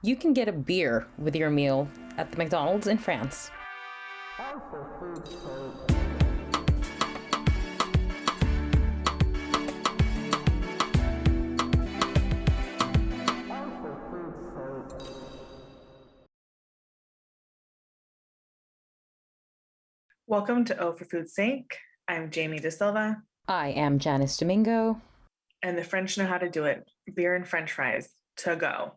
You can get a beer with your meal at the McDonald's in France. Welcome to O for Food's Sake. I'm Jamie DaSilva. I am Janice Domingo. And the French know how to do it. Beer and French fries to go.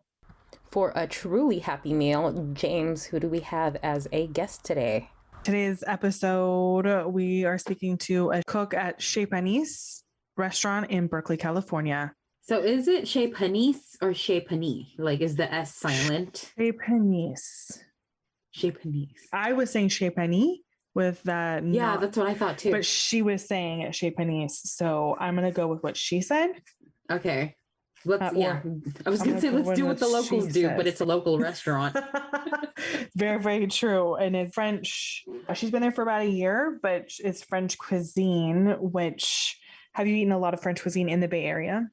For a truly happy meal, James, who do we have as a guest today? Today's episode, we are speaking to a cook at Chez Janice restaurant in Berkeley, California. So is it Chez Janice or Chez Janice? Like, is the S silent? Chez Janice. Chez Janice. I was saying Chez Janice with that. Yeah, that's what I thought too. But she was saying it Chez Janice. So I'm going to go with what she said. Okay. I was going to say, let's do what the locals do, but it's a local restaurant. Very, very true. And it's French. She's been there for about a year, but it's French cuisine, which have you eaten a lot of French cuisine in the Bay Area?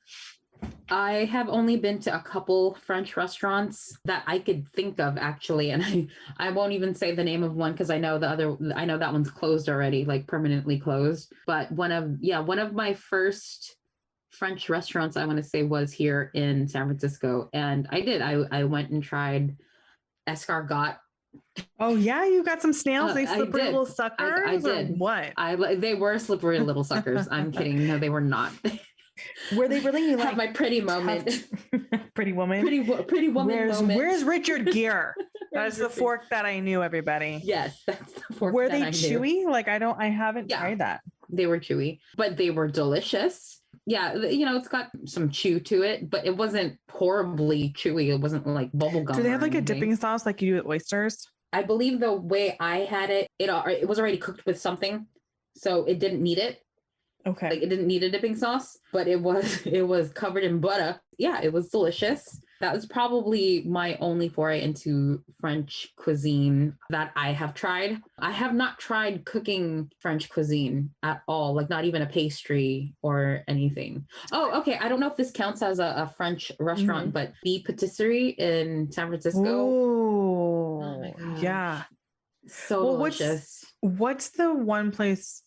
I have only been to a couple French restaurants that I could think of, actually. And I won't even say the name of one because I know that one's closed already, like permanently closed. But one of my first French restaurants, I want to say, was here in San Francisco. And I went and tried escargot. Oh yeah, you got some snails. They slippery little suckers. I did. What? They were slippery little suckers. I'm kidding. No, they were not. Were they really like have my pretty moment? Pretty woman. Pretty woman moment. Where's Richard Gere? That's the fork that I knew, everybody. Yes, that's the fork. Were they chewy? Like I haven't tried that. They were chewy, but they were delicious. Yeah, it's got some chew to it, but it wasn't horribly chewy. It wasn't like bubble gum. Do they have like a dipping sauce like you do with oysters? I believe the way I had it, it was already cooked with something, so it didn't need it. Okay. Like it didn't need a dipping sauce, but it was covered in butter. Yeah, it was delicious. That was probably my only foray into French cuisine that I have tried. I have not tried cooking French cuisine at all, like not even a pastry or anything. Oh, okay. I don't know if this counts as a French restaurant, but the patisserie in San Francisco. Ooh, oh my gosh. Yeah. So delicious. What's the one place,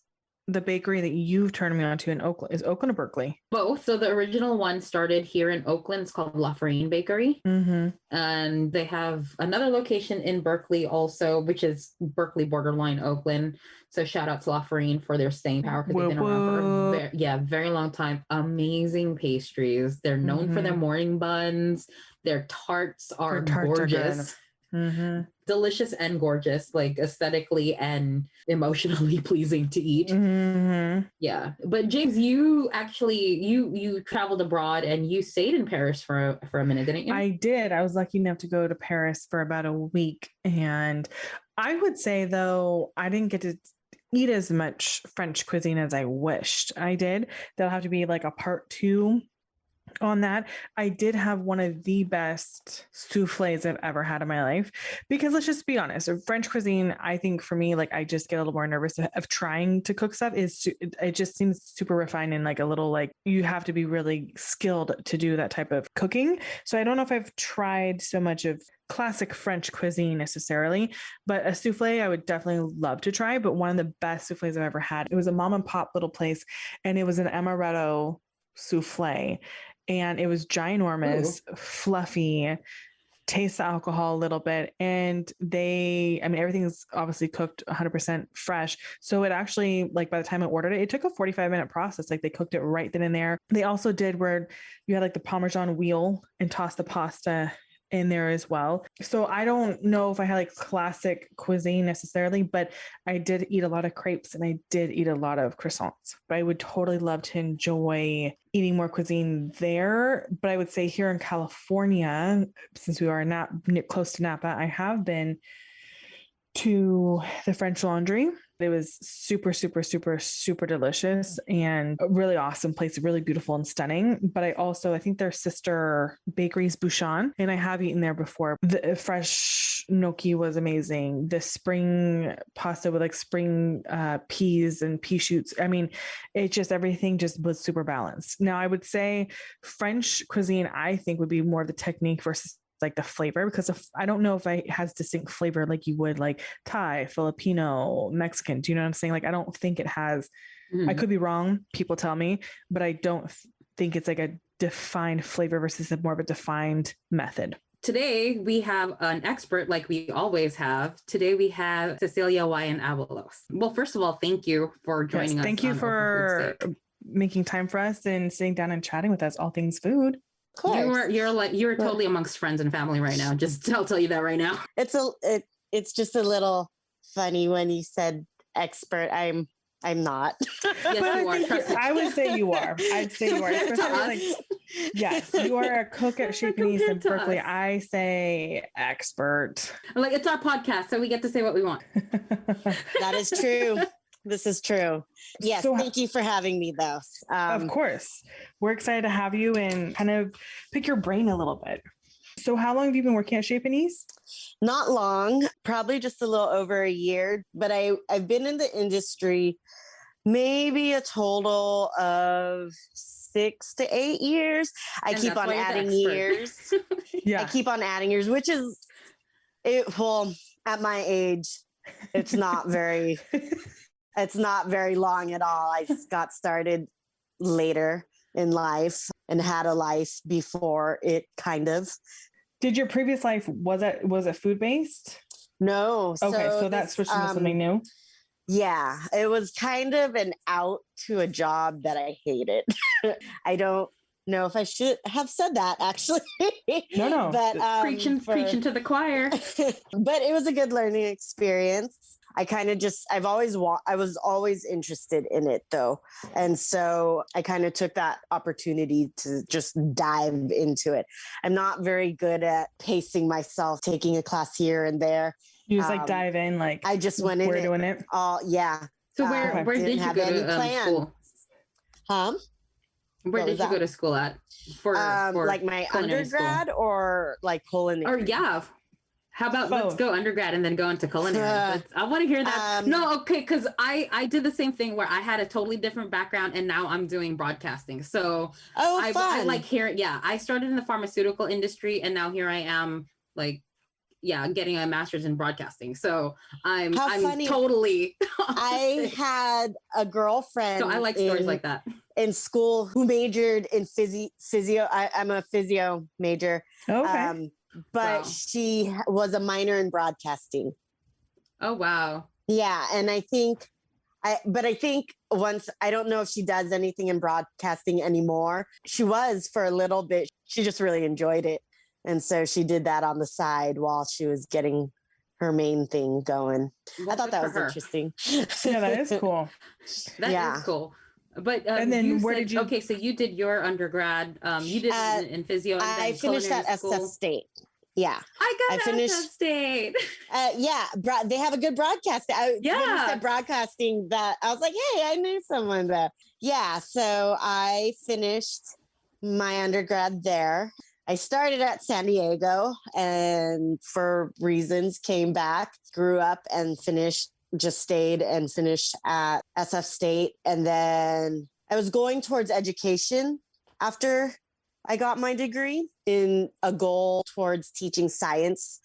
the bakery that you've turned me on to in Oakland? Is Oakland or Berkeley? Both. So the original one started here in Oakland. It's called La Farine Bakery. Mm-hmm. And they have another location in Berkeley also, which is Berkeley borderline Oakland. So shout out to La Farine for their staying power because they've been around for a very long time. Amazing pastries. They're known for their morning buns. Their tarts are gorgeous. Mm-hmm. Delicious and gorgeous, like aesthetically and emotionally pleasing to eat. Mm-hmm. Yeah. But James, you actually you traveled abroad and you stayed in Paris for a minute, didn't you? I did. I was lucky enough to go to Paris for about a week. And I would say, though, I didn't get to eat as much French cuisine as I wished I did. That'll have to be like a part 2 on that. I did have one of the best souffles I've ever had in my life, because let's just be honest, French cuisine, I think for me, like I just get a little more nervous of trying to cook stuff. It just seems super refined and like a little like you have to be really skilled to do that type of cooking. So I don't know if I've tried so much of classic French cuisine necessarily, but a souffle I would definitely love to try. But one of the best souffles I've ever had, it was a mom and pop little place, and it was an amaretto souffle. And it was ginormous, fluffy, taste the alcohol a little bit. And everything's obviously cooked 100% fresh. So it actually, like by the time I ordered it, it took a 45-minute process. Like they cooked it right then and there. They also did where you had like the Parmesan wheel and tossed the pasta in there as well. So I don't know if I had like classic cuisine necessarily, but I did eat a lot of crepes and I did eat a lot of croissants. But I would totally love to enjoy eating more cuisine there. But I would say here in California, since we are not close to Napa, I have been to the French Laundry. It was super, super, super, super delicious and a really awesome place, really beautiful and stunning. But I think their sister bakery is Bouchon, and I have eaten there before. The fresh gnocchi was amazing. The spring pasta with like spring peas and pea shoots. I mean, everything just was super balanced. Now, I would say French cuisine, I think, would be more of the technique versus like the flavor, because I don't know if it has distinct flavor like you would like Thai, Filipino, Mexican. Do you know what I'm saying? Like, I don't think it has, I could be wrong. People tell me, but I don't think it's like a defined flavor versus more of a defined method. Today, we have an expert like we always have. Today, we have Cecilia Awayan-Abalos. Well, first of all, thank you for joining us. Thank you for making time for us and sitting down and chatting with us, all things food. Of course. You're totally amongst friends and family right now. I'll tell you that right now. It's just a little funny when you said expert. I'm not. Yes, you are. I would say you are. I'd say you are. Yes, you are a cook at Chez Panisse in Berkeley. I say expert. Like, it's our podcast, so we get to say what we want. That is true. This is true. Yes. So, thank you for having me, though. Of course. We're excited to have you and kind of pick your brain a little bit. So how long have you been working at Chez Panisse? Not long, probably just a little over a year, but I've been in the industry maybe a total of 6 to 8 years. I keep on adding years. I keep on adding years, which is at my age, it's not very long at all. I just got started later in life and had a life before it, kind of. Did your previous life, was it food-based? No. Okay, so that switched into something new? Yeah, it was kind of an out to a job that I hated. I don't know if I should have said that, actually. No. But preaching to the choir. But it was a good learning experience. I kind of I was always interested in it, though. And so I kind of took that opportunity to just dive into it. I'm not very good at pacing myself, taking a class here and there. You just dive in, like I just went in. We're doing it. Yeah. So where did you go to school? Where did you go to school at? For like my undergrad school? Or like culinary? Or yeah. How about let's go undergrad and then go into culinary? I want to hear that. No, okay, because I did the same thing where I had a totally different background and now I'm doing broadcasting. So I like hearing. Yeah, I started in the pharmaceutical industry and now here I am, like, getting a master's in broadcasting. So I'm totally. I had a girlfriend. So I like stories like that. In school, who majored in physio. I'm a physio major. Okay. But she was a minor in broadcasting. Oh, wow. Yeah. And I think once, I don't know if she does anything in broadcasting anymore. She was for a little bit. She just really enjoyed it. And so she did that on the side while she was getting her main thing going. Well, I thought that was interesting. Yeah, that is cool. That is cool. But and then did you? Okay, so you did your undergrad. You did in physio. And I finished at SF State. Yeah, I finished SF State. They have a good broadcast. When you said broadcasting, that I was like, hey, I knew someone there. Yeah, so I finished my undergrad there. I started at San Diego, and for reasons came back, grew up, and stayed and finished at SF State. And then I was going towards education after I got my degree, in a goal towards teaching science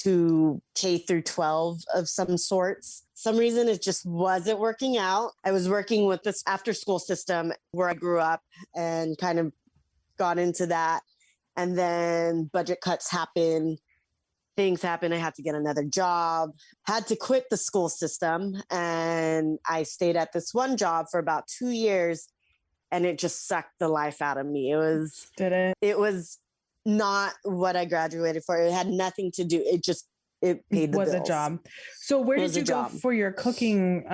to K through 12 of some sorts. Some reason it just wasn't working out. I was working with this after school system where I grew up and kind of got into that. And then budget cuts happened. Things happened. I had to get another job, had to quit the school system. And I stayed at this one job for about 2 years, and it just sucked the life out of me. It was not what I graduated for. It had nothing to do. It paid the bills. A job. So where did you go for your cooking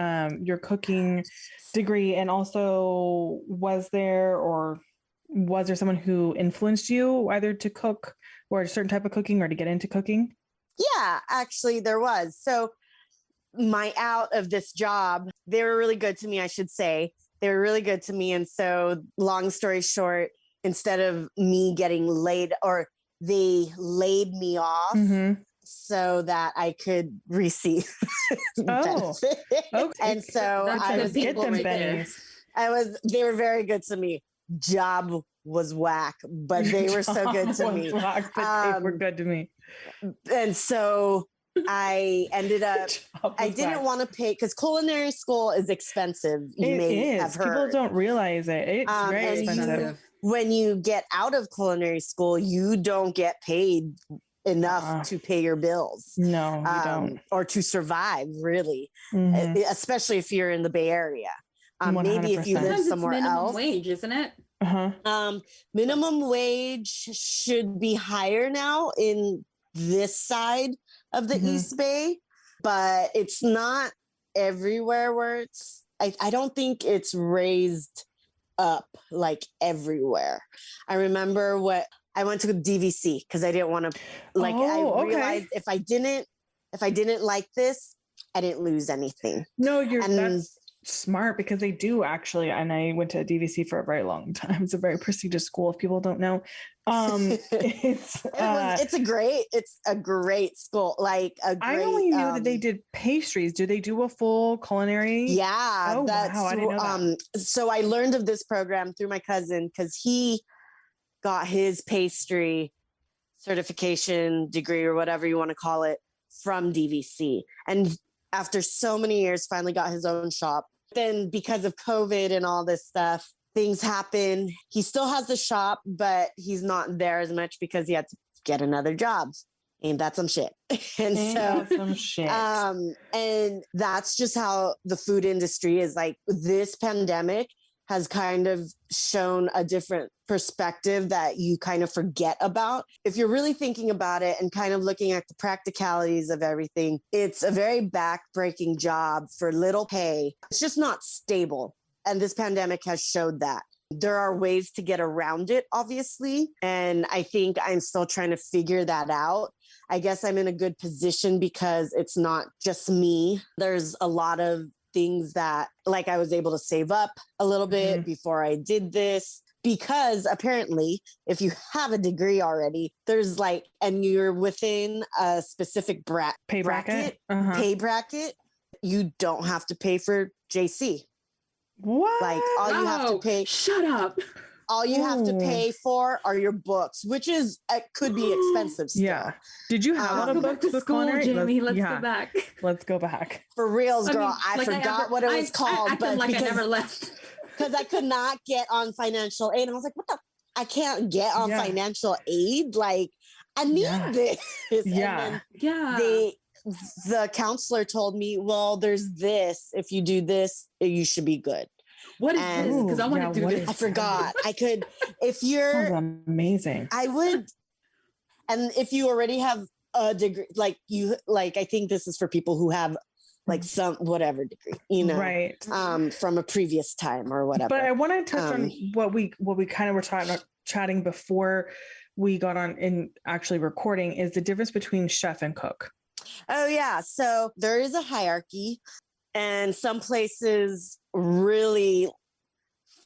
degree? And also was there someone who influenced you either to cook or a certain type of cooking or to get into cooking? Yeah, actually there was. So my out of this job, they were really good to me, I should say. They were really good to me. And so long story short, instead of me getting laid, or they laid me off so that I could receive benefits. Okay. And so I was people right there. they were very good to me. job was whack, but they were so good to me. Whack, but they were good to me. And so I ended up, I didn't want to pay because culinary school is expensive. You may have heard. People don't realize it. It's very expensive. When you get out of culinary school, you don't get paid enough to pay your bills. No, you don't. Or to survive, really, especially if you're in the Bay Area. Maybe if you live somewhere minimum else. Wage, isn't it? Minimum wage should be higher now in this side of the East Bay, but it's not everywhere where it's, I don't think it's raised up like everywhere. I remember I went to DVC because I didn't want to I realized if I didn't like this, I didn't lose anything. No, that's smart because they do actually, and I went to DVC for a very long time. It's a very prestigious school if people don't know. It's a great school. I only knew that they did pastries. Do they do a full culinary? Yeah. Oh, wow. I didn't know that. So I learned of this program through my cousin because he got his pastry certification degree or whatever you want to call it from DVC. And after so many years, finally got his own shop. Then because of COVID and all this stuff, things happen. He still has the shop, but he's not there as much because he had to get another job. Ain't that some shit? And that's just how the food industry is. Like, this pandemic has kind of shown a different perspective that you kind of forget about. If you're really thinking about it and kind of looking at the practicalities of everything, it's a very back-breaking job for little pay. It's just not stable. And this pandemic has showed that. There are ways to get around it, obviously. And I think I'm still trying to figure that out. I guess I'm in a good position because it's not just me. There's a lot of things that, like, I was able to save up a little bit before I did this, because apparently if you have a degree already, there's and you're within a specific pay bracket, you don't have to pay for JC. What? Like, all you have to pay. Shut up. All you have to pay for are your books, which is could be expensive still. Yeah. Did you have a lot of books to school, Jamie? Let's go back. Let's go back. For reals, girl. I forgot what it was called. But like I never left. Because I could not get on financial aid. And I was like, what the? I can't get on financial aid. Like, I need this. Yeah. The counselor told me, well, there's this. If you do this, you should be good. What is this? Because I want to do this. I forgot. I could, if you're amazing. I would. And if you already have a degree, I think this is for people who have some whatever degree, right. From a previous time or whatever. But I want to touch on what we kind of were chatting before we got on in actually recording, is the difference between chef and cook. Oh yeah. So there is a hierarchy, and some places really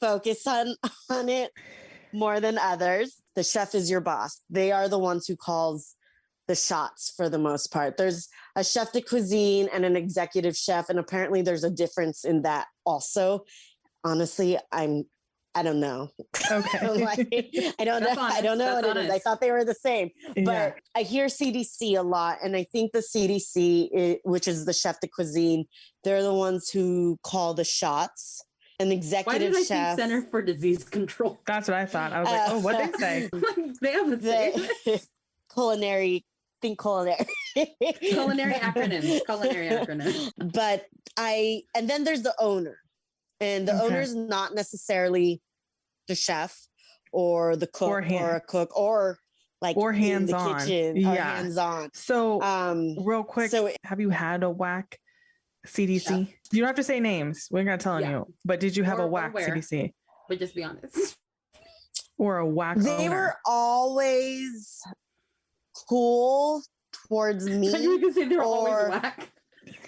focus on it more than others. The chef is your boss. They are the ones who calls the shots for the most part. There's a chef de cuisine and an executive chef, and apparently there's a difference in that also. Honestly, I don't know. Okay. I don't know. I don't know what it is. I thought they were the same, but I hear CDC a lot. And I think the CDC, which is the chef de cuisine, they're the ones who call the shots. An executive chef. Why did I chef. think Center for Disease Control? That's what I thought. I was like, oh, what'd they say? They haven't said culinary. Think culinary. Culinary acronyms. But and then there's the owner. And the owner's not necessarily the chef or the cook or a cook or hands-on in the kitchen or hands-on. So real quick, have you had a whack CDC? Chef. You don't have to say names. We're not telling you. But did you have a whack CDC? But just be honest. Or a whack They were always cool towards me. You can say they were always whack.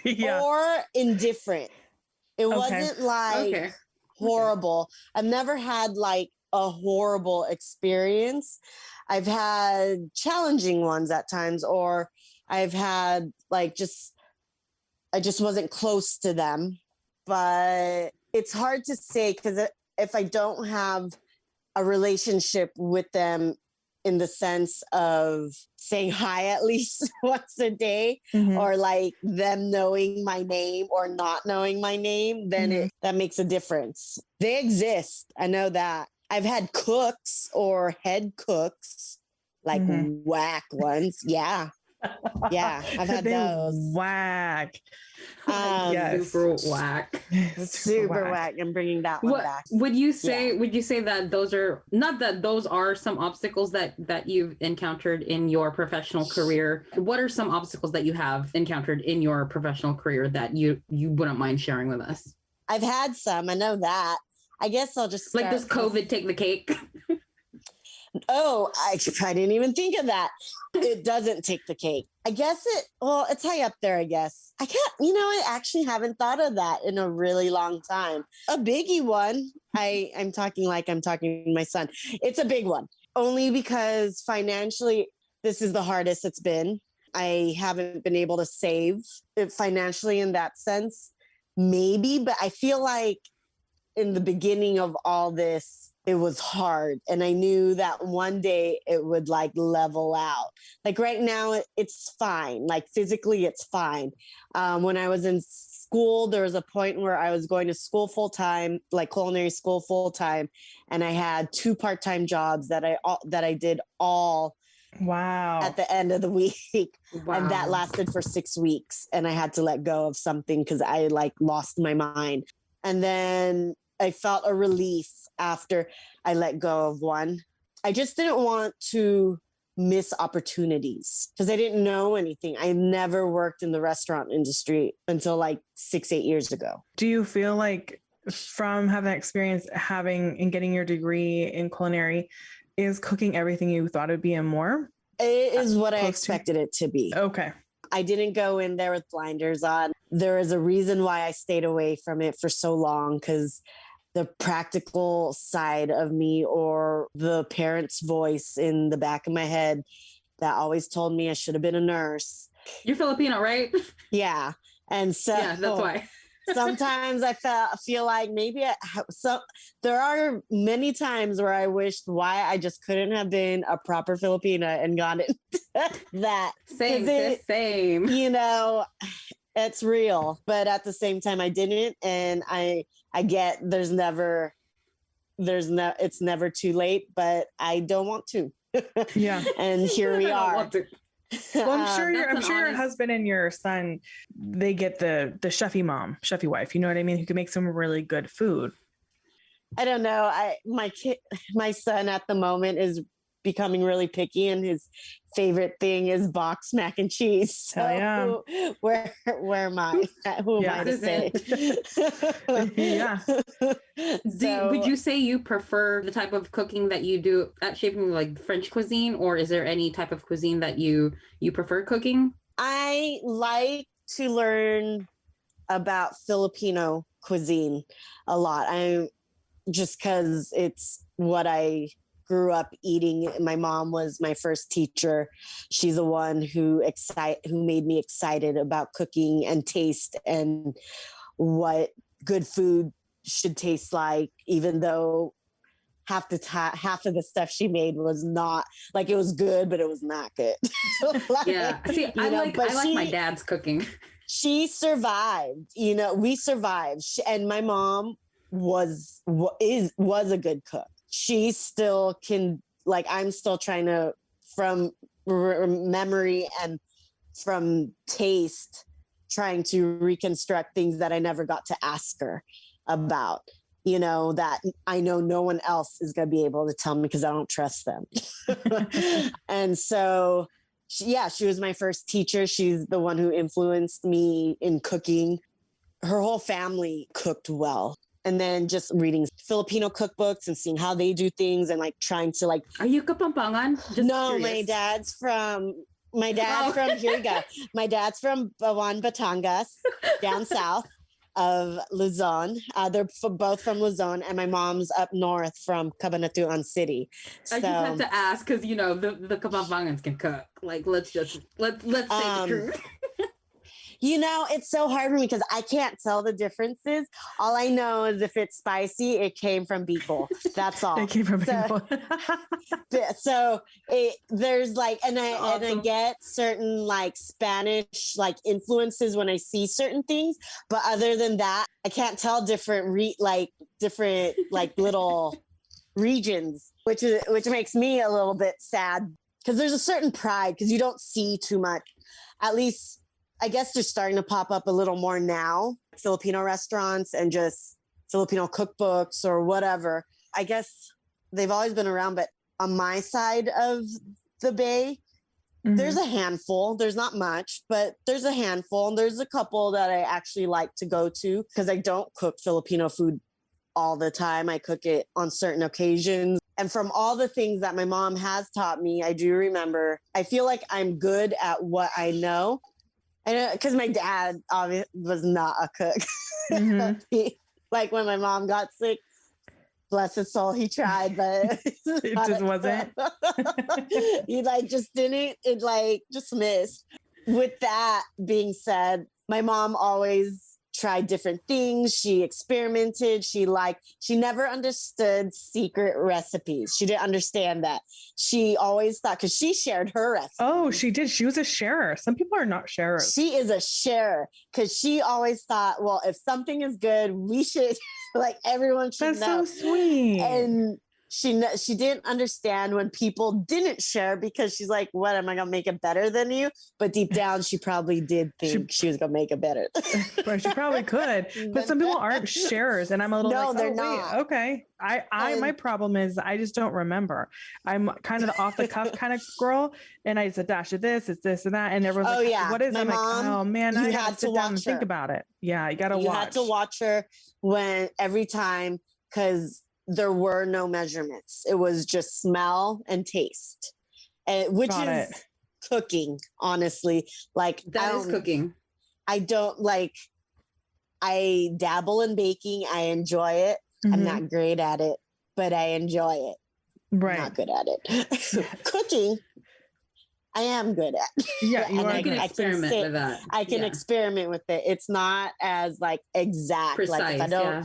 Or indifferent. It wasn't horrible. I've never had a horrible experience. I've had challenging ones at times, or I've had I just wasn't close to them. But it's hard to say, because if I don't have a relationship with them in the sense of saying hi at least once a day, or like them knowing my name or not knowing my name, then that makes a difference. They exist. I know that. I've had cooks or head cooks, like whack ones. Yeah. Yeah, I've had those. Whack. Yes. Super whack. Super whack. I'm bringing that one back. Would you say that those are not that those are some obstacles that you've encountered in your professional career? What are some obstacles that you have encountered in your professional career that you wouldn't mind sharing with us? I've had some. I know that. I guess I'll just like, does COVID take the cake? Oh, I didn't even think of that. It doesn't take the cake. I guess it's high up there, I guess. I actually haven't thought of that in a really long time. A biggie one. I'm talking to my son. It's a big one. Only because financially, this is the hardest it's been. I haven't been able to save it financially in that sense. Maybe, but I feel like in the beginning of all this, it was hard. And I knew that one day it would like level out. Like right now, it's fine. Like physically, it's fine. When I was in school, there was a point where I was going to school full time, like culinary school full time. And I had 2 part-time jobs that I did all at the end of the week. Wow. And that lasted for 6 weeks. And I had to let go of something because I like lost my mind. And then I felt a relief after I let go of one. I just didn't want to miss opportunities because I didn't know anything. I never worked in the restaurant industry until like 6-8 years ago. Do you feel like from having experience and getting your degree in culinary, is cooking everything you thought it'd be and more? It is what I expected it to be. Okay. I didn't go in there with blinders on. There is a reason why I stayed away from it for so long, because the practical side of me or the parent's voice in the back of my head that always told me I should have been a nurse. You're Filipino, right? Yeah. And so yeah, that's why. sometimes I feel like maybe there are many times where I wished why I just couldn't have been a proper Filipina and gone into that. Same. You know, it's real, but at the same time I didn't. And I get it's never too late, but I don't want to. Yeah. And here we are. Well, I'm sure your husband and your son, they get the chefy wife, you know what I mean? Who can make some really good food. I don't know. My son at the moment is becoming really picky, and his favorite thing is boxed mac and cheese. So where am I? Who am I to say? Yeah. Would you say you prefer the type of cooking that you do at Shaping, like French cuisine, or is there any type of cuisine that you prefer cooking? I like to learn about Filipino cuisine a lot. Just because it's what I grew up eating. My mom was my first teacher. She's the one who made me excited about cooking and taste and what good food should taste like, even though half of the stuff she made was not like, it was good, but it was not good. Yeah. See, I like my dad's cooking. She survived, we survived. And my mom was a good cook. She still can, like, I'm still trying to, from memory and from taste, trying to reconstruct things that I never got to ask her about, that I know no one else is going to be able to tell me because I don't trust them. And so, she was my first teacher. She's the one who influenced me in cooking. Her whole family cooked well. And then just reading Filipino cookbooks and seeing how they do things and like trying to like. Are you Kapampangan? No, curious. My dad's from here we go. My dad's from Bawan, Batangas, down south of Luzon. They're both from Luzon, and my mom's up north from Cabanatuan City. I just had to ask because the Kapampangans can cook. Like let's say the truth. It's so hard for me because I can't tell the differences. All I know is if it's spicy, it came from people. That's all. It came from people. So there's like, and I Awesome. get certain like Spanish like influences when I see certain things, but other than that, I can't tell different little regions, which makes me a little bit sad because there's a certain pride because you don't see too much. At least I guess they're starting to pop up a little more now, Filipino restaurants and just Filipino cookbooks or whatever. I guess they've always been around, but on my side of the bay, there's a handful. There's not much, but there's a handful. And there's a couple that I actually like to go to because I don't cook Filipino food all the time. I cook it on certain occasions. And from all the things that my mom has taught me, I do remember, I feel like I'm good at what I know. And because my dad obviously was not a cook. Like when my mom got sick, bless his soul, he tried, but it just wasn't. He just didn't, just missed. With that being said, my mom always tried different things. She experimented. She never understood secret recipes. She didn't understand that. She always thought, because she shared her recipe. Oh, she did. She was a sharer. Some people are not sharers. She is a sharer because she always thought, well, if something is good, we should, everyone should That's know. so sweet. And she didn't understand when people didn't share because she's like, what, am I going to make it better than you? But deep down, she probably did think she was going to make it better. Well, she probably could, but some people aren't sharers. And I'm a little they're not. Wait, okay. My problem is I just don't remember. I'm kind of the off the cuff kind of girl. And it's a dash of this, it's this and that. And everyone's what is it? I'm mom, oh man, I had to sit down and think her. about it. Yeah, you got to watch. You had to watch her every time because there were no measurements. It was just smell and taste, which is cooking, honestly. That is cooking. I don't I dabble in baking. I enjoy it. I'm not great at it, but I enjoy it. Right. I'm not good at it. Cooking, I am good at. Yeah, you can experiment with that. I can experiment with it. It's not as exact. Precise, if I don't,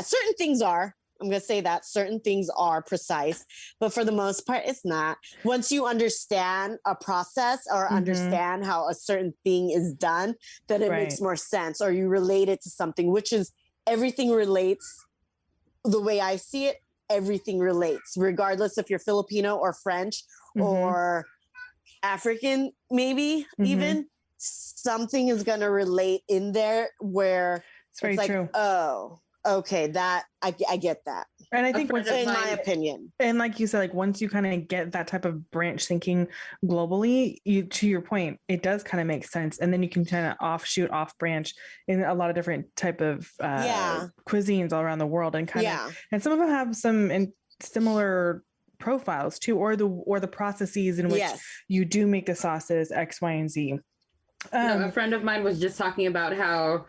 certain things are. I'm going to say that certain things are precise, but for the most part, it's not. Once you understand a process or understand how a certain thing is done, then it makes more sense, or you relate it to something, which is everything relates. The way I see it, everything relates, regardless if you're Filipino or French or African, maybe even something is going to relate in there where it's very true. Oh, okay, that I get that. And I think in my opinion, and like you said, once you kind of get that type of branch thinking globally, to your point, it does kind of make sense. And then you can kind of offshoot, off branch in a lot of different type of cuisines all around the world, and and some of them have some similar profiles too, or the processes in which you do make the sauces X, Y, and Z. A friend of mine was just talking about how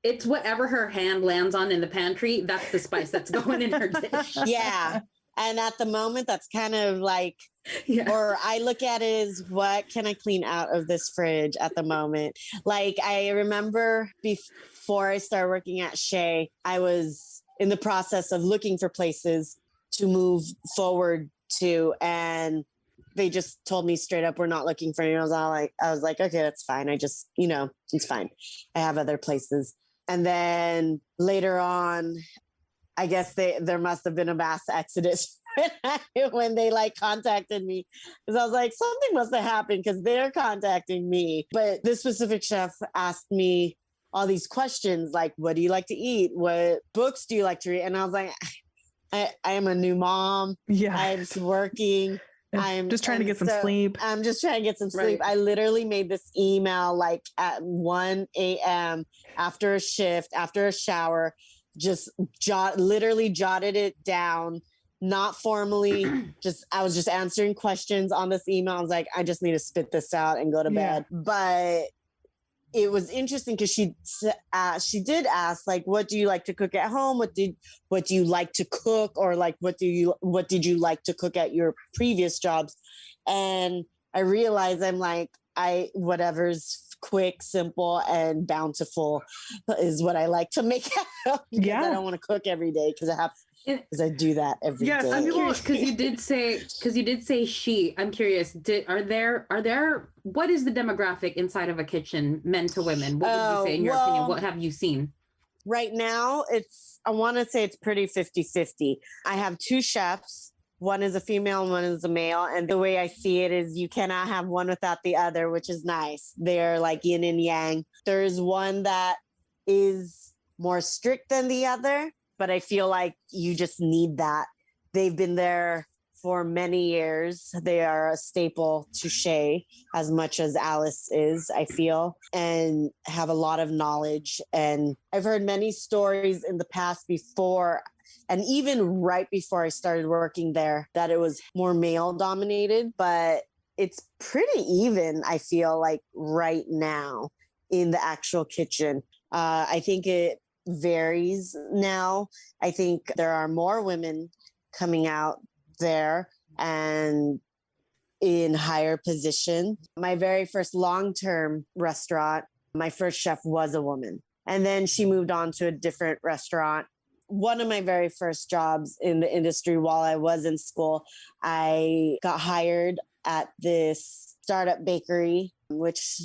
it's whatever her hand lands on in the pantry. That's the spice that's going in her dish. Yeah. And at the moment, that's kind of or I look at it as what can I clean out of this fridge at the moment? I remember before I started working at Shea, I was in the process of looking for places to move forward to. And they just told me straight up, we're not looking for you. I was like, okay, that's fine. I just, it's fine. I have other places. And then later on, I guess there must have been a mass exodus when they contacted me, because I was like, something must have happened because they're contacting me. But this specific chef asked me all these questions, like, what do you like to eat? What books do you like to read? And I was like, I am a new mom. Yeah, I'm working. I'm just trying to get some sleep. I'm just trying to get some sleep. I literally made this email at 1 a.m. after a shift, after a shower, just literally jotted it down, not formally. I was just answering questions on this email. I was like, I just need to spit this out and go to bed. But it was interesting because she did ask, what do you like to cook at home? What do you like to cook? Or what did you like to cook at your previous jobs? And I realized I'm whatever's quick, simple, and bountiful is what I like to make. Because I don't want to cook every day because I do that every day. I'm curious because you did say she. I'm curious. Are there what is the demographic inside of a kitchen, men to women? What would you say in your opinion? What have you seen? Right now, I want to say it's pretty 50-50. I have 2 chefs. One is a female and one is a male. And the way I see it is you cannot have one without the other, which is nice. They're like yin and yang. There's one that is more strict than the other, but I feel like you just need that. They've been there for many years. They are a staple to Shay as much as Alice is, I feel, and have a lot of knowledge. And I've heard many stories in the past before, and even right before I started working there, that it was more male dominated, but it's pretty even, I feel like right now in the actual kitchen. I think it varies now. I think there are more women coming out there and in higher position. My very first long-term restaurant, my first chef was a woman. And then she moved on to a different restaurant. One of my very first jobs in the industry while I was in school, I got hired at this startup bakery, which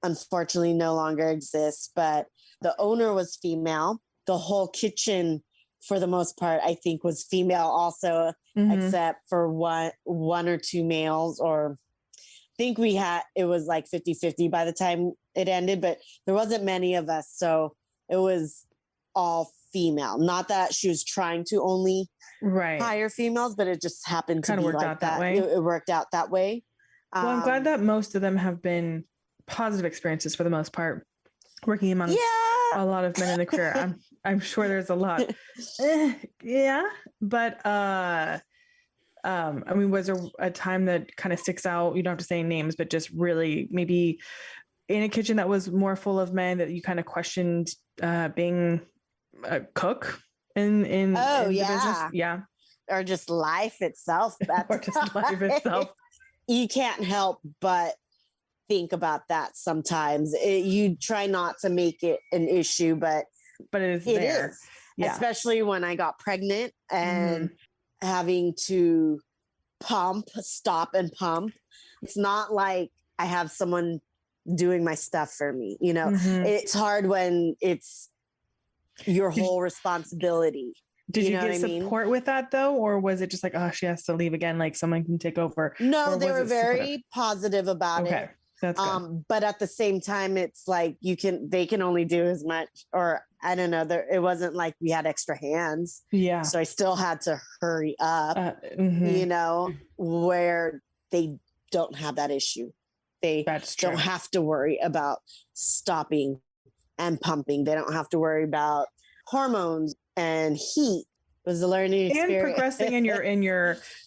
unfortunately no longer exists, but the owner was female. The whole kitchen, for the most part, I think was female also, except for one or 2 males, or I think it was like 50-50 by the time it ended, but there wasn't many of us. So it was all female. Not that she was trying to only hire females, but it just happened to be worked like out that way. It worked out that way. Well, I'm glad that most of them have been positive experiences for the most part, working amongst a lot of men in the career. I'm sure there's a lot. But I mean, was there a time that kind of sticks out? You don't have to say names, but just really maybe in a kitchen that was more full of men that you kind of questioned being a cook in the business? Yeah. Or just life itself. Or just life itself. You can't help but think about that sometimes. You try not to make it an issue, but it is there. Yeah. Especially when I got pregnant and having to stop and pump. It's not like I have someone doing my stuff for me. You know, it's hard when it's your whole responsibility. Did you get support with that though? Or was it just like, oh, she has to leave again, like someone can take over? No, they were very positive about it. That's good. But at the same time, it's like they can only do as much, or I don't know. It wasn't like we had extra hands. Yeah. So I still had to hurry up, you know, where they don't have that issue. They don't have to worry about stopping and pumping. They don't have to worry about hormones and heat. It was a learning experience. And progressing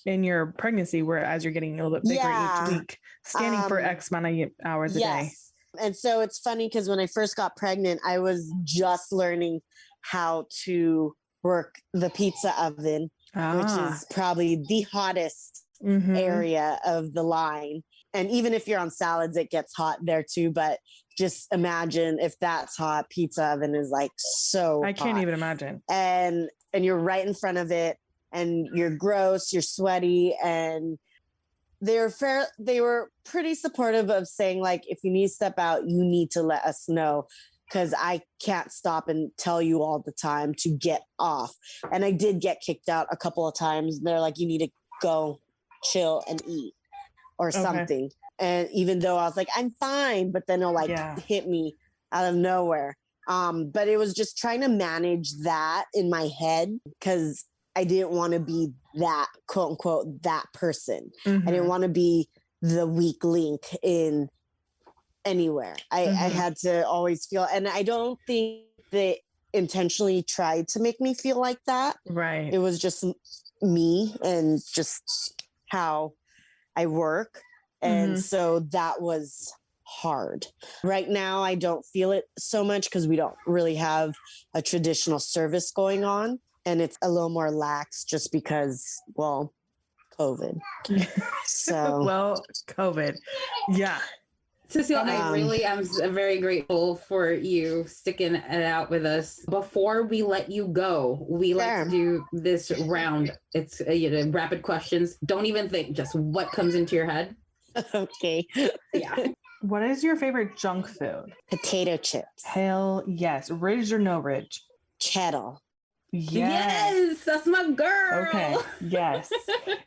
in your pregnancy, where as you're getting a little bit bigger each week, scanning for X amount of hours a day. And so it's funny because when I first got pregnant, I was just learning how to work the pizza oven, which is probably the hottest area of the line. And even if you're on salads, it gets hot there too. But just imagine if that's hot, pizza oven is like so I can't even imagine. And you're right in front of it and you're gross, you're sweaty. And they were pretty supportive of saying, like, if you need to step out, you need to let us know, because I can't stop and tell you all the time to get off. And I did get kicked out a couple of times. They're like, you need to go chill and eat or something. And even though I was like, I'm fine, but then it'll hit me out of nowhere. But it was just trying to manage that in my head, because I didn't want to be that quote unquote that person. I didn't want to be the weak link in anywhere. I had to always feel, and I don't think they intentionally tried to make me feel like that. Right. It was just me and just how I work. And so that was hard. Right now, I don't feel it so much because we don't really have a traditional service going on. And it's a little more lax just because, COVID. So. COVID. Yeah. Cecile, I really am very grateful for you sticking it out with us. Before we let you go, we like to do this round. It's rapid questions. Don't even think, just what comes into your head. Okay. Yeah. What is your favorite junk food? Potato chips. Hell yes. Ridge or no ridge? Kettle. Yes. That's my girl. Okay. Yes.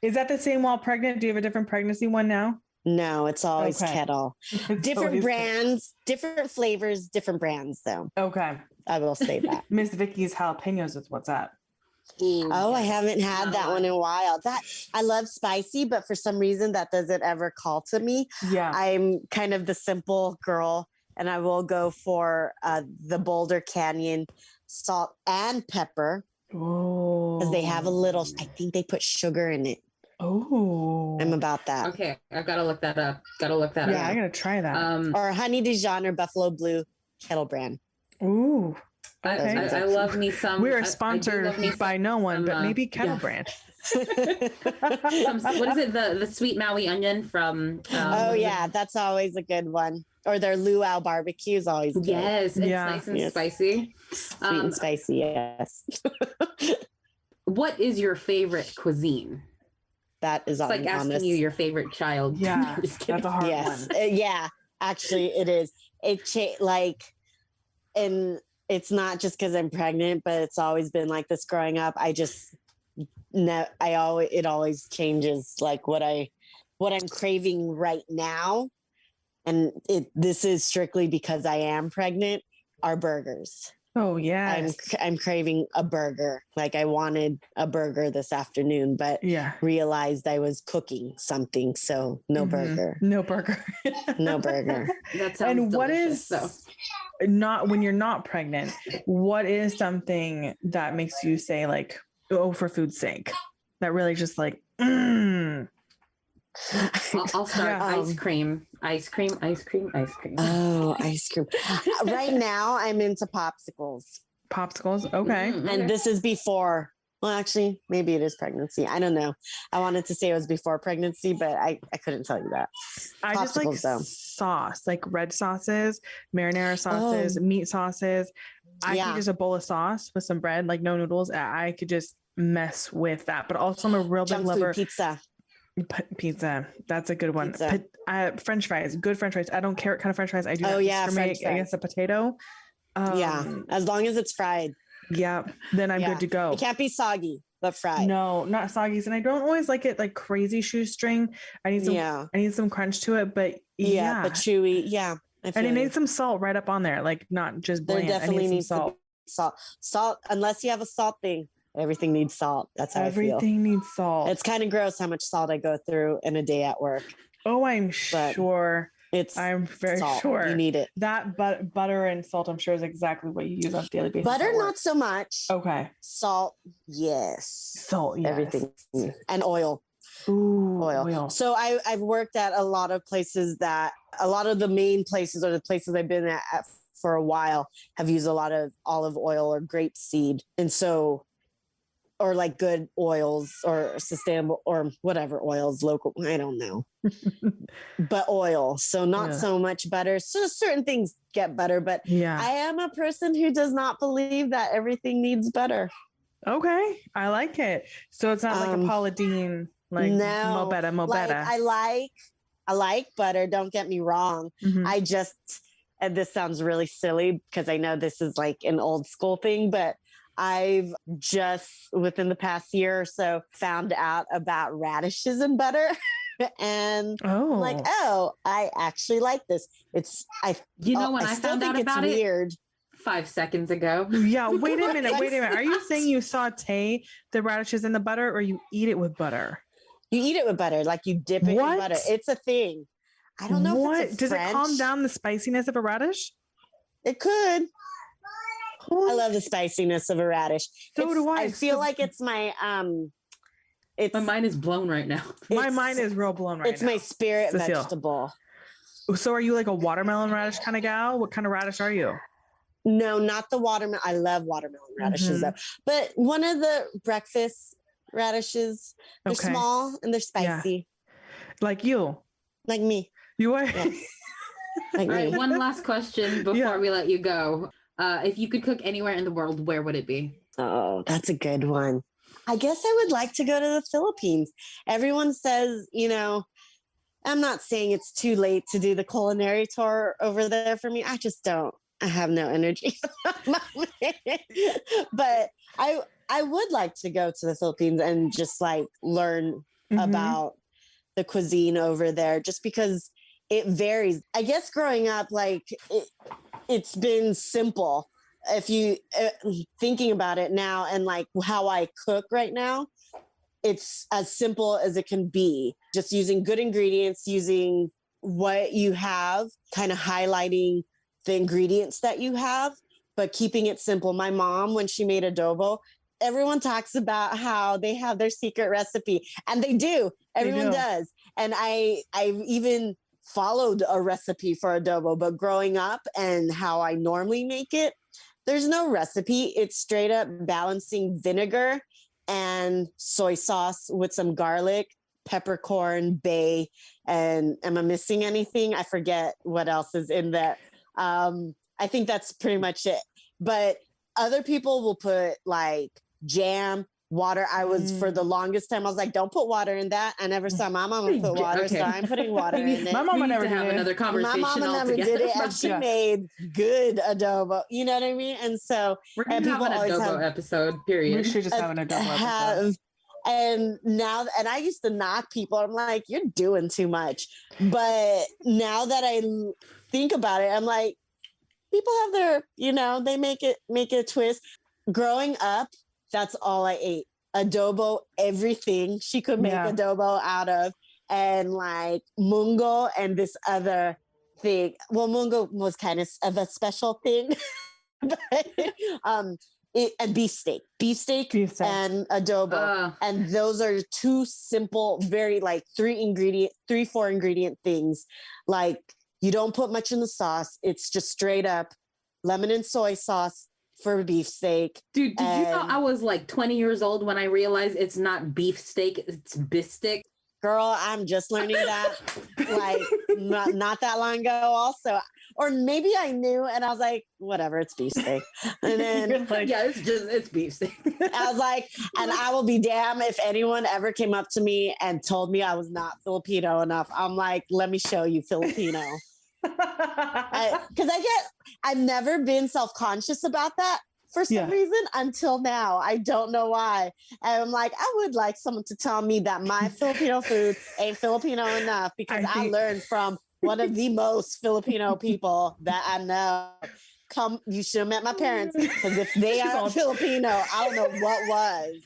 Is that the same while pregnant? Do you have a different pregnancy one now? No, it's always Okay. Kettle. It's Different always brands, different flavors, different brands though. Okay. I will say that. Miss Vicky's jalapenos is what's that? Oh, I haven't had that one in a while. That I love spicy, but for some reason that doesn't ever call to me. Yeah. I'm kind of the simple girl, and I will go for the Boulder Canyon salt and pepper because they have a little. I think they put sugar in it. Oh, I'm about that. Okay, I've got to look that up. Yeah, I gotta try that. Or Honey Dijon or Buffalo Blue Kettle brand. Ooh. Okay. I love me some. We're sponsored by no one, but maybe Kettle yeah. brand. What is it? The sweet Maui onion from. Oh yeah, that's always a good one. Or their luau barbecue is always good. Yes, it's nice and spicy. Sweet and spicy, yes. What is your favorite cuisine? That is it's like asking you your favorite child. Yeah, that's a hard one. Yeah, actually, it is. And it's not just because I'm pregnant, but it's always been like this growing up. It always changes like what I'm craving right now. And this is strictly because I am pregnant, are burgers. Oh yeah. I'm craving a burger. Like I wanted a burger this afternoon, but realized I was cooking something. So no burger. No burger. No burger. That sounds and what delicious, is not when you're not pregnant, what is something that makes you say like, oh, for food's sake? That really just like I'll start. Ice cream. Oh, ice cream. Right now I'm into popsicles. Okay. And this is before, well, actually, maybe it is pregnancy. I don't know. I wanted to say it was before pregnancy, but I couldn't tell you that. I just like sauce, like red sauces, marinara sauces, meat sauces. I could just a bowl of sauce with some bread, like no noodles. I could just mess with that. But also I'm a real big lover. Pizza. That's a good one. French fries. Good French fries. I don't care what kind of French fries. I do not discriminate against a potato. As long as it's fried. Yeah. Then I'm good to go. It can't be soggy, but fried. No, not soggy. And I don't always like it like crazy shoestring. I need some crunch to it, but but chewy. Yeah. And it needs some salt right up on there. Like not just bland. There definitely needs some salt. Salt, unless you have a salt thing. Everything needs salt. That's how everything needs salt. It's kind of gross how much salt I go through in a day at work. Oh, I'm sure. I'm very sure you need it. That butter and salt, I'm sure, is exactly what you use on a daily basis. Butter, not so much. Okay. Salt, yes. Salt, yes. Everything. And oil. Ooh, oil. So I've worked at a lot of places that a lot of the main places or the places I've been at for a while have used a lot of olive oil or grapeseed. And so or like good oils or sustainable or whatever oils, local, I don't know. But oil. So not so much butter. So certain things get butter, but I am a person who does not believe that everything needs butter. Okay. I like it. So it's not like a Paula Deen, like mo better. Like, I like butter. Don't get me wrong. Mm-hmm. I just, and this sounds really silly because I know this is like an old school thing, but I've just within the past year or so found out about radishes and butter. And I actually like this. I found out about it weird 5 seconds ago. Yeah, wait a minute. Are you saying you saute the radishes in the butter or you eat it with butter? You eat it with butter, like you dip it in butter. It's a thing. I don't know if it's does it calm down the spiciness of a radish? It could. I love the spiciness of a radish. So do I. I feel like it's my my mind is blown right now. My mind is real blown right now. It's my spirit vegetable. So are you like a watermelon radish kind of gal? What kind of radish are you? No, not the watermelon. I love watermelon radishes though. But one of the breakfast radishes, they're small and they're spicy. Yeah. Like you. Like me. You are. Yes. Like All right, me. one last question before we let you go. If you could cook anywhere in the world, where would it be? Oh, that's a good one. I guess I would like to go to the Philippines. Everyone says, I'm not saying it's too late to do the culinary tour over there for me. I just don't. I have no energy. But I would like to go to the Philippines and just like learn about the cuisine over there, just because it varies. I guess growing up, like it's been simple. If you thinking about it now and like how I cook right now, it's as simple as it can be. Just using good ingredients, using what you have, kind of highlighting the ingredients that you have, but keeping it simple. My mom, when she made adobo, everyone talks about how they have their secret recipe, and they do. Everyone does. And I've even followed a recipe for adobo, but growing up and how I normally make it, there's no recipe. It's straight up balancing vinegar and soy sauce with some garlic, peppercorn, bay, and am I missing anything? I forget what else is in there. I think that's pretty much it. But other people will put like jam, water. I was for the longest time, I was like, don't put water in that. I never saw my mama put water, so I'm putting water in it. My mama never have did another it. conversation. My mama never altogether. did it, and she made good adobo. You know what I mean? And so We're gonna have an adobo episode. Period. We should just have an adobo episode. And now, and I used to knock people. I'm like, you're doing too much. But now that I think about it, I'm like, people have their, they make it a twist. Growing up, that's all I ate. Adobo, everything she could make adobo out of. And like mungo and this other thing. Well, mungo was kind of a special thing. But, and beefsteak and adobo. And those are two simple, very like 4 ingredient things. Like you don't put much in the sauce. It's just straight up lemon and soy sauce for beefsteak. Dude, did you know I was like 20 years old when I realized it's not beefsteak, it's bistic? Girl, I'm just learning that like not that long ago also. Or maybe I knew and I was like, whatever, it's beefsteak. And then like, yeah, it's beefsteak. I was like, and I will be damned if anyone ever came up to me and told me I was not Filipino enough. I'm like, let me show you Filipino. Because I've never been self-conscious about that for some reason until now. I don't know why. And I'm like, I would like someone to tell me that my Filipino food ain't Filipino enough, because I learned from one of the most Filipino people that I know. You should have met my parents, because if they aren't Filipino, I don't know what was.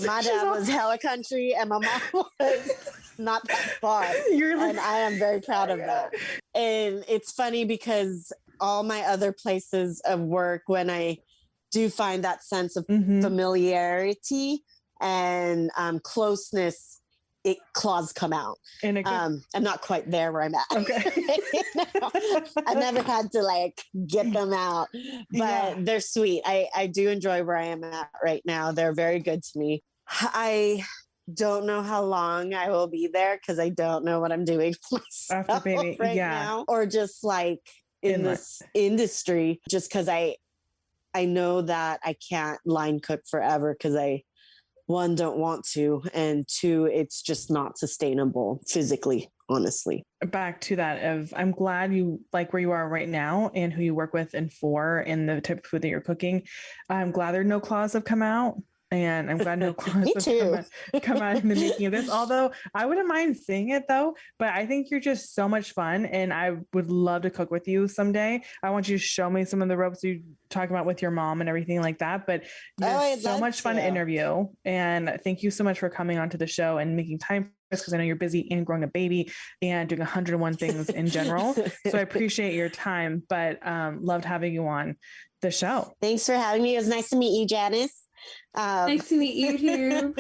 My dad was hella country and my mom was not that far. And I am very proud of that. And it's funny because all my other places of work, when I do find that sense of familiarity and closeness, claws come out. And I'm not quite there where I'm at. Okay. I've never had to like get them out, but they're sweet. I do enjoy where I am at right now. They're very good to me. I don't know how long I will be there, because I don't know what I'm doing for myself right now, or just like in this industry, just because I know that I can't line cook forever, because one, don't want to, and 2, it's just not sustainable physically, honestly. Back to that I'm glad you like where you are right now and who you work with and for, and the type of food that you're cooking. I'm glad there are no claws have come out. And I'm glad no claws have come out in the making of this. Although I wouldn't mind seeing it though, but I think you're just so much fun, and I would love to cook with you someday. I want you to show me some of the ropes you talk about with your mom and everything like that. But you're so much fun to interview, and thank you so much for coming onto the show and making time for us, because I know you're busy and growing a baby and doing 101 things in general. So I appreciate your time, but loved having you on the show. Thanks for having me. It was nice to meet you, Janice. Nice to meet you too.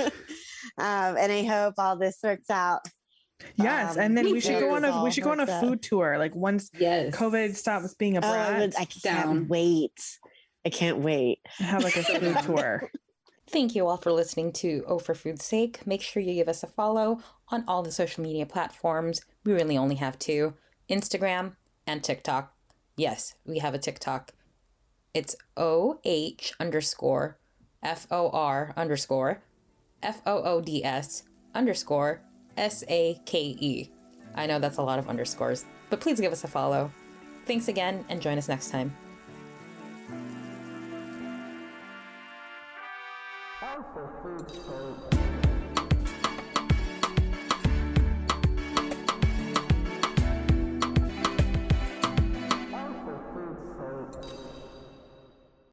And I hope all this works out. Yes, and then we should go on a food tour. Like once COVID stops being a brat. I can't wait. Have like a food tour. Thank you all for listening to Oh for Food's Sake. Make sure you give us a follow on all the social media platforms. We really only have 2: Instagram and TikTok. Yes, we have a TikTok. It's OH_FOR_FOODS_SAKE. I know that's a lot of underscores, but please give us a follow. Thanks again, and join us next time. Oh, for food's sake.